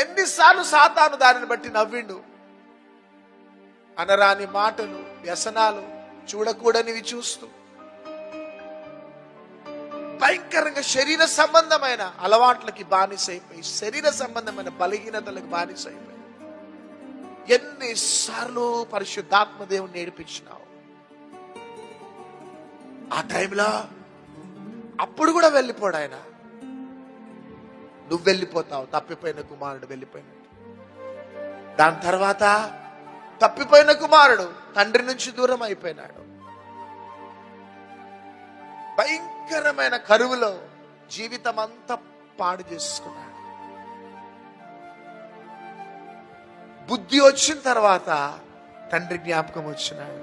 ఎన్నిసార్లు సాతాను దానిని బట్టి నవ్విండు. అనరాని మాటలు, వ్యసనాలు, చూడకూడనివి చూస్తూ భయంకరంగా శరీర సంబంధమైన అలవాట్లకి బానిసైపోయి, శరీర సంబంధమైన బలహీనతలకు బానిసైపోయి ఎన్నిసార్లు పరిశుద్ధాత్మ దేవుని నేర్పించినావు. ఆ టైంలో అప్పుడు కూడా వెళ్ళిపోడు ఆయన. నువ్వు వెళ్ళిపోతావు, తప్పిపోయిన కుమారుడు వెళ్ళిపోయినట్టు. దాని తర్వాత తప్పిపోయిన కుమారుడు తండ్రి నుంచి దూరం అయిపోయినాడు. భయంకరమైన కరువులో జీవితం అంతా పాడు చేసుకున్నాడు. బుద్ధి వచ్చిన తర్వాత తండ్రి జ్ఞాపకం వచ్చినాడు.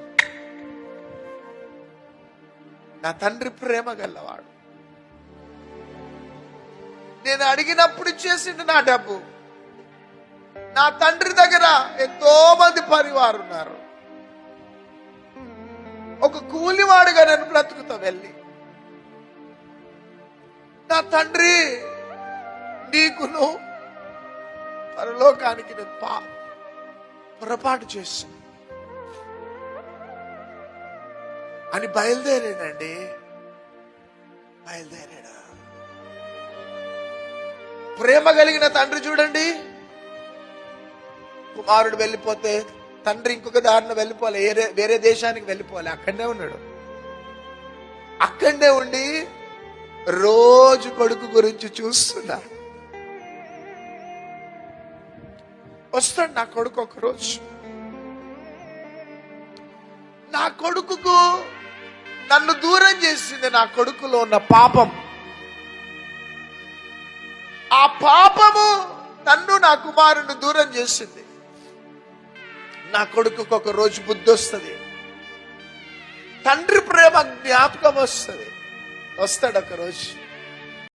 నా తండ్రి ప్రేమ గల్లవాడు, నేను అడిగినప్పుడు ఇచ్చేసిండు నా డబ్బు. నా తండ్రి దగ్గర ఎంతో మంది పరివారు ఉన్నారు. ఒక కూలివాడుగా నేను బ్రతుకుతా వెళ్ళి, నా తండ్రి నీకును పరలోకానికి నేను పొరపాటు చేశాను అని బయలుదేరాడండి. బయలుదేరాడు. ప్రేమ కలిగిన తండ్రి చూడండి, కుమారుడు వెళ్ళిపోతే తండ్రి ఇంకొక దారిలో వెళ్ళిపోలే, వేరే దేశానికి వెళ్ళిపోలే, అక్కడనే ఉన్నాడు. అక్కడనే ఉండి రోజు కొడుకు గురించి చూస్తున్నా. వస్తాడు నా కొడుకు. ఒకరోజు నా కొడుకుకు నన్ను దూరం చేసింది నా కొడుకులో ఉన్న పాపం. ఆ పాపము నన్ను, నా కుమారుని దూరం చేసింది. నా కొడుకుకు ఒక రోజు బుద్ధి వస్తుంది, తండ్రి ప్రేమ జ్ఞాపకం వస్తుంది. వస్తాడు ఒక రోజు.